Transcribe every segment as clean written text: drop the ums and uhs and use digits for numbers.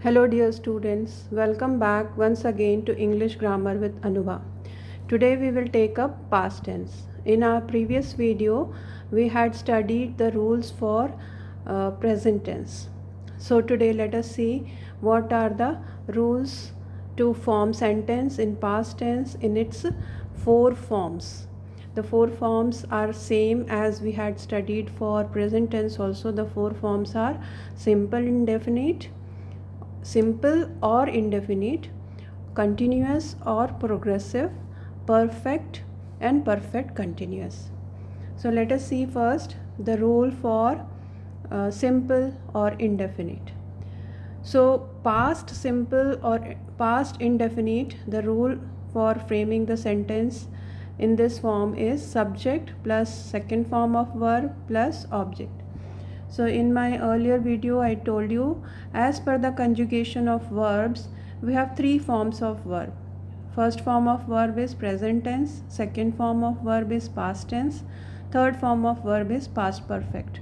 Hello dear students, welcome back once again to English Grammar with Anuva. Today we will take up past tense. In our previous video, we had studied the rules for present tense. So today let us see what are the rules to form sentence in past tense in its four forms. The four forms are same as we had studied for present tense also. The four forms are simple indefinite, simple or indefinite, continuous or progressive, perfect and perfect continuous. So let us see first the rule for simple or indefinite. So past simple or past indefinite, the rule for framing the sentence in this form is subject plus second form of verb plus object. So in my earlier video I told you, as per the conjugation of verbs, we have three forms of verb. First form of verb is present tense, second form of verb is past tense, third form of verb is past perfect.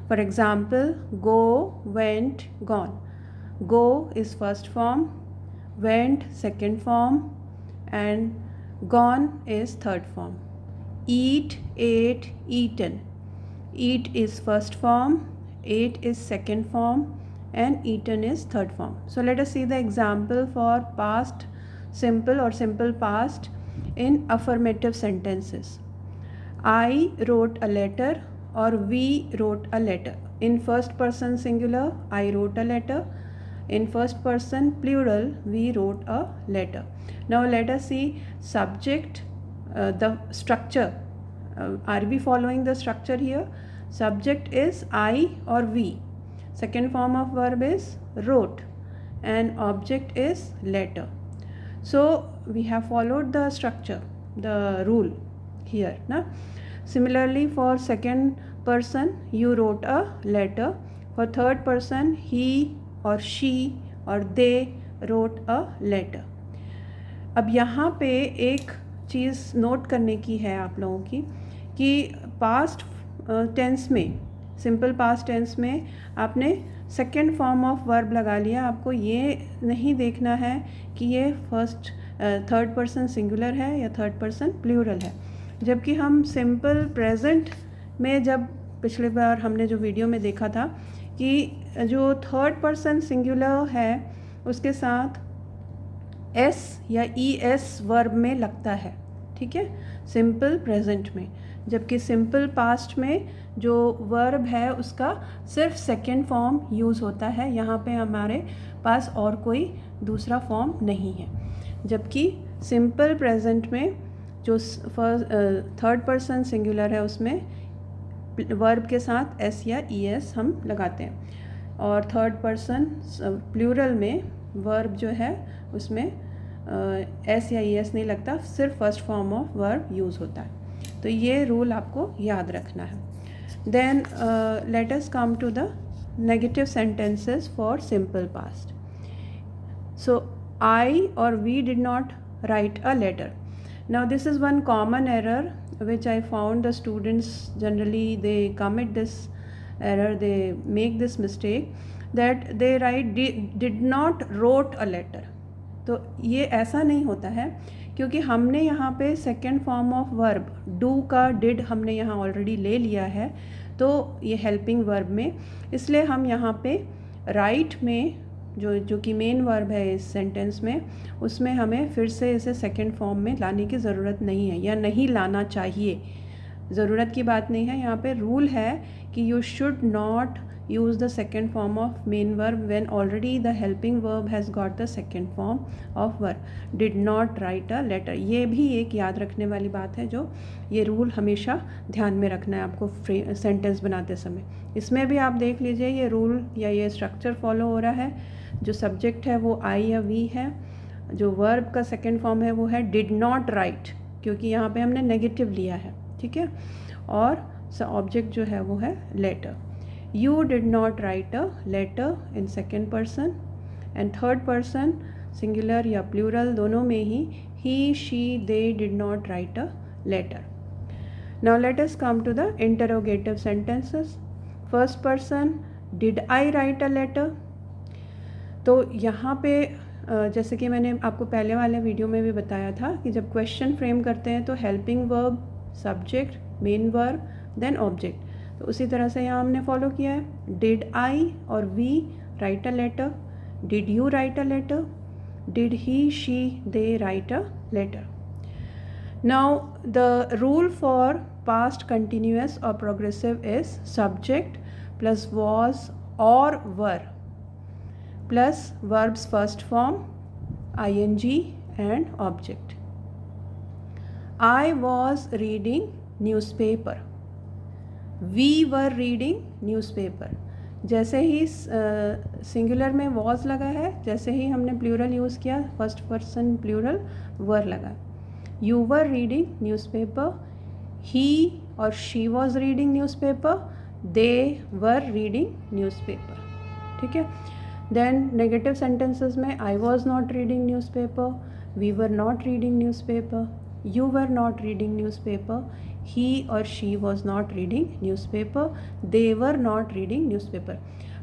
For example, go, went, gone. Go is first form, went second form, and gone is third form. Eat, ate, eaten. Eat is first form, ate is second form, and eaten is third form. So let us see the example for past simple or simple past in affirmative sentences. I wrote a letter or we wrote a letter. In first person singular, I wrote a letter. In first person plural, we wrote a letter. Now let us see subject, the structure. Are we following the structure here? Subject is I or we. Second form of verb is wrote and object is letter. So we have followed the structure, the rule here. Na? Similarly, for second person, you wrote a letter. For third person, he or she or they wrote a letter. अब यहाँ पे एक चीज़ note करने की है आप लोगों की कि पास्ट टेंस में, सिंपल पास्ट टेंस में आपने सेकेंड फॉर्म ऑफ वर्ब लगा लिया. आपको ये नहीं देखना है कि ये फर्स्ट थर्ड पर्सन सिंगुलर है या थर्ड पर्सन प्लूरल है. जबकि हम सिंपल प्रेजेंट में जब पिछले बार हमने जो वीडियो में देखा था कि जो थर्ड पर्सन सिंगुलर है उसके साथ एस या ई एस वर्ब में लगता है. ठीक है, सिंपल प्रेजेंट में. जबकि सिंपल पास्ट में जो वर्ब है उसका सिर्फ सेकेंड फॉर्म यूज़ होता है. यहाँ पे हमारे पास और कोई दूसरा फॉर्म नहीं है. जबकि सिंपल प्रेजेंट में जो थर्ड पर्सन सिंगुलर है उसमें वर्ब के साथ एस या ई एस हम लगाते हैं, और थर्ड पर्सन प्लूरल में वर्ब जो है उसमें एस या ई एस नहीं लगता, सिर्फ first form of verb use होता है. तो ये रूल आपको याद रखना है. Then let us come to the negative sentences for simple past. So I और we did not write a letter. Now this is one common error which I found the students generally they commit this error, they make this mistake that they write did not wrote a letter. तो ये ऐसा नहीं होता है क्योंकि हमने यहाँ पे second form of verb do का डिड हमने यहाँ ऑलरेडी ले लिया है, तो ये हेल्पिंग वर्ब में, इसलिए हम यहाँ पे राइट में जो कि मेन वर्ब है इस सेंटेंस में, उसमें हमें फिर से इसे सेकंड फॉर्म में लाने की ज़रूरत नहीं है या नहीं लाना चाहिए. ज़रूरत की बात नहीं है, यहाँ पे रूल है कि you should not use the second form of main verb when already the helping verb has got the second form of verb. Did not write a letter. ये भी एक याद रखने वाली बात है, जो ये रूल हमेशा ध्यान में रखना है आपको सेंटेंस बनाते समय. इसमें भी आप देख लीजिए ये रूल या ये स्ट्रक्चर फॉलो हो रहा है. जो सब्जेक्ट है वो आई या वी है, जो वर्ब का सेकेंड फॉर्म है वो है डिड नॉट राइट, क्योंकि यहाँ पे हमने नेगेटिव लिया है. ठीक है, और ऑब्जेक्ट जो है वो है letter. You did not write a letter in second person, and third person singular या plural दोनों में ही he, she, they did not write a letter. Now let us come to the interrogative sentences. First person, did I write a letter? तो यहाँ पे जैसे कि मैंने आपको पहले वाले वीडियो में भी बताया था कि जब क्वेश्चन फ्रेम करते हैं तो helping verb, subject, main verb, then object. तो उसी तरह से यहाँ हमने फॉलो किया है। डिड आई और we write a letter? Did you write a letter? Did he, she, they write a letter? Now the rule for past continuous or progressive is subject plus was or were plus verb's first form ing and object. I was reading newspaper. We were reading newspaper. जैसे ही singular में was लगा है, जैसे ही हमने plural use किया first person plural were लगा। You were reading newspaper. He or she was reading newspaper. They were reading newspaper. ठीक है। Then negative sentences में I was not reading newspaper. We were not reading newspaper. You were not reading newspaper. He or she was not reading newspaper. They were not reading newspaper.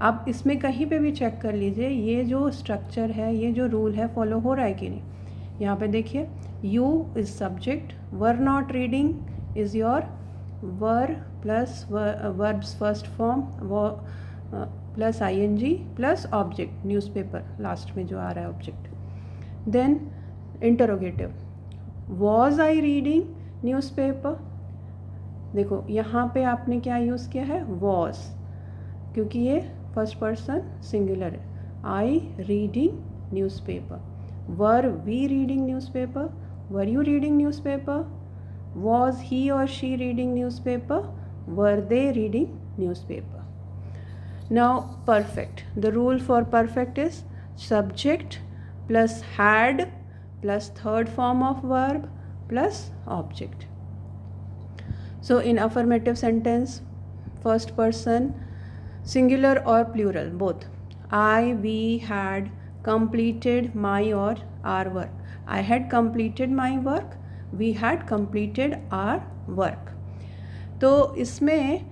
आप इसमें कहीं पे भी check कर लीजिए, ये जो स्ट्रक्चर है, ये जो रूल है, फॉलो हो रहा है कि नहीं। यहाँ पे देखिए, you is subject, were not reading is your were plus verb's first form plus ing plus object newspaper, last में जो आ रहा है object. Then interrogative, was I reading newspaper? देखो यहाँ पे आपने क्या यूज़ किया है, was, क्योंकि ये फर्स्ट पर्सन सिंगुलर है। I reading newspaper. Were we reading newspaper? Were you reading newspaper? Was he or she reading newspaper? Were they reading newspaper? Now perfect. The rule for perfect is subject plus had plus third form of verb plus object. So in affirmative sentence, first person, singular or plural, both. I, we had completed my or our work. I had completed my work. We had completed our work. तो इसमें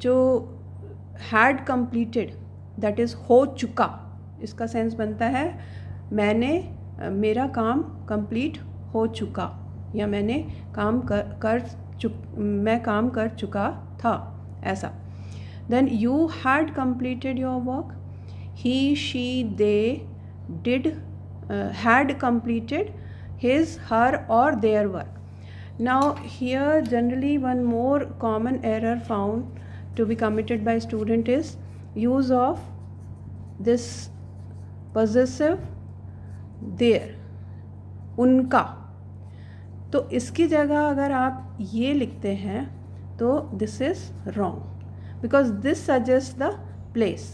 जो had completed, that is हो चुका, इसका sense बनता है मैंने मेरा काम कंप्लीट हो चुका, या मैंने मैं काम कर चुका था, ऐसा। Then you had completed your work. He, she, they did had completed his, her or their work. Now here generally one more common error found to be committed by student is use of this possessive their, उनका। तो इसकी जगह अगर आप ये लिखते हैं तो this is wrong, because this suggests the place.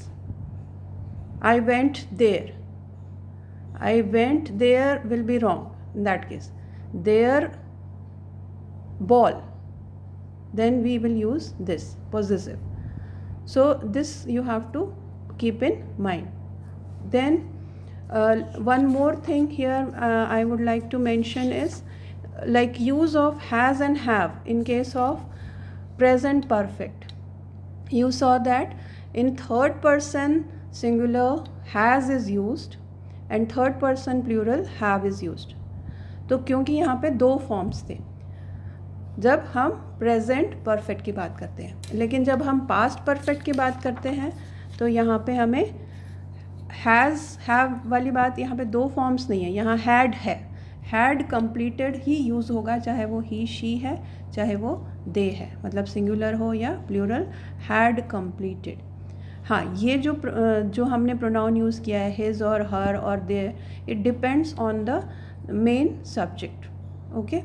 I went there. I went there will be wrong in that case. Their ball, then we will use this possessive. So this you have to keep in mind. Then one more thing here I would like to mention is like use of has and have in case of present perfect. You saw that in third person singular has is used and third person plural have is used. तो क्योंकि यहाँ पे दो forms थे जब हम present perfect की बात करते हैं, लेकिन जब हम पास्ट परफेक्ट की बात करते हैं तो यहाँ पे हमें हैज़ हैव वाली बात, यहाँ पे दो फॉर्म्स नहीं है, यहाँ हैड है। हैड कंप्लीटेड ही यूज़ होगा, चाहे वो ही शी है चाहे वो दे है, मतलब सिंगुलर हो या प्लूरल। Had completed. हाँ, ये जो हमने प्रोनाउन यूज़ किया है हिज और हर और their, it depends on the main subject. Okay,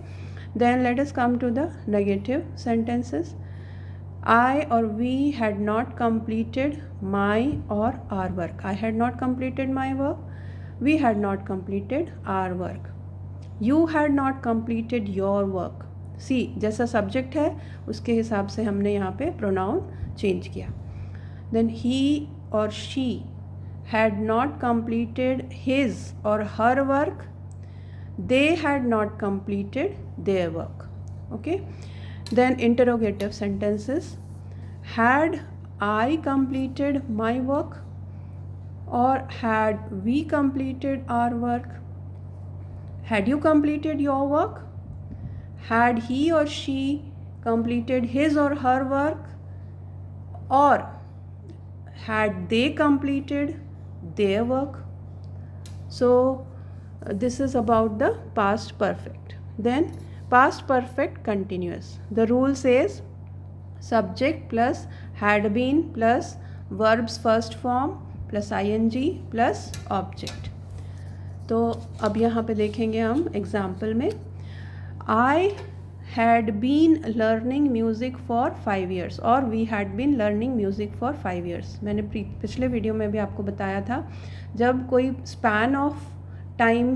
then let us come to the negative sentences. I or we had not completed my or our work. I had not completed my work. We had not completed our work. You had not completed your work. See, जैसा subject है उसके हिसाब से हमने यहाँ पे pronoun change किया। Then he or she had not completed his or her work. They had not completed their work. Okay, then interrogative sentences. Had I completed my work? or had we completed our work? Had you completed your work? Had he or she completed his or her work? Or had they completed their work? So this is about the past perfect. Then past perfect continuous. The rule says subject plus had been plus verbs first form plus ing plus object. तो अब यहाँ पे देखेंगे हम example में. I had been learning music for 5 years और we had been learning music for 5 years. मैंने पिछले वीडियो में भी आपको बताया था, जब कोई स्पैन ऑफ टाइम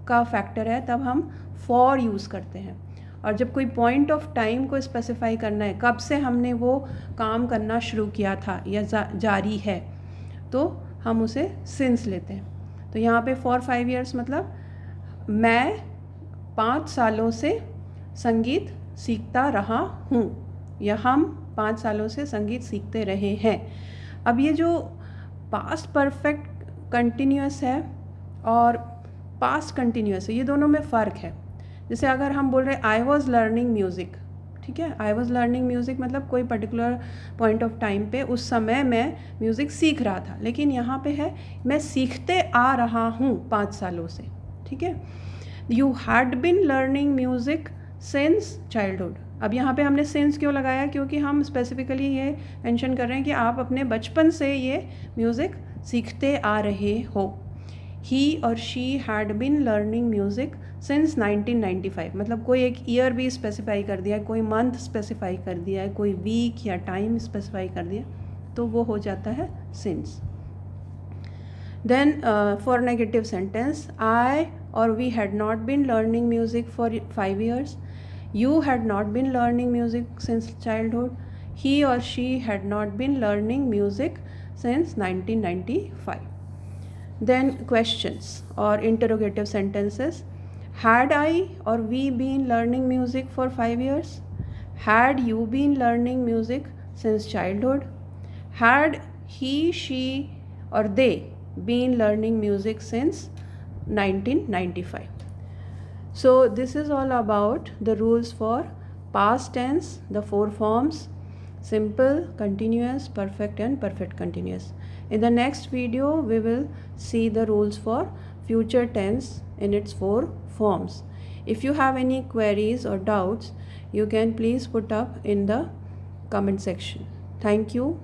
का फैक्टर है तब हम for यूज़ करते हैं, और जब कोई पॉइंट ऑफ टाइम को स्पेसिफाई करना है, कब से हमने वो काम करना शुरू किया था या जारी है, तो हम उसे सिंस लेते हैं. तो यहाँ पे for 5 years मतलब मैं 5 सालों से संगीत सीखता रहा हूँ, या हम 5 सालों से संगीत सीखते रहे हैं. अब ये जो पास्ट परफेक्ट कंटिन्यूअस है और पास्ट कंटिन्यूअस है, ये दोनों में फ़र्क है. जैसे अगर हम बोल रहे आई वॉज़ लर्निंग म्यूज़िक, ठीक है, आई वॉज़ लर्निंग म्यूज़िक मतलब कोई पर्टिकुलर पॉइंट ऑफ टाइम पे उस समय मैं म्यूज़िक सीख रहा था, लेकिन यहाँ पे है मैं सीखते आ रहा हूँ 5 सालों से. ठीक है. You had been learning music since childhood. अब यहाँ पे हमने सिंस क्यों लगाया? क्योंकि हम स्पेसिफिकली ये मेंशन कर रहे हैं कि आप अपने बचपन से ये म्यूज़िक सीखते आ रहे हो. ही और she had been learning music since 1995 मतलब कोई एक ईयर भी स्पेसिफाई कर दिया है, कोई मंथ स्पेसिफाई कर दिया है, कोई वीक या टाइम स्पेसिफाई कर दिया, तो वो हो जाता है since. Then for negative sentence, I or we had not been learning music for 5 years. You had not been learning music since childhood. He or she had not been learning music since 1995. Then questions or interrogative sentences. Had I or we been learning music for 5 years? Had you been learning music since childhood? Had he, she or they been learning music since 1995. So this is all about the rules for past tense, the 4 forms: simple, continuous, perfect and perfect continuous. In the next video we will see the rules for future tense in its 4 forms. If you have any queries or doubts, you can please put up in the comment section. Thank you.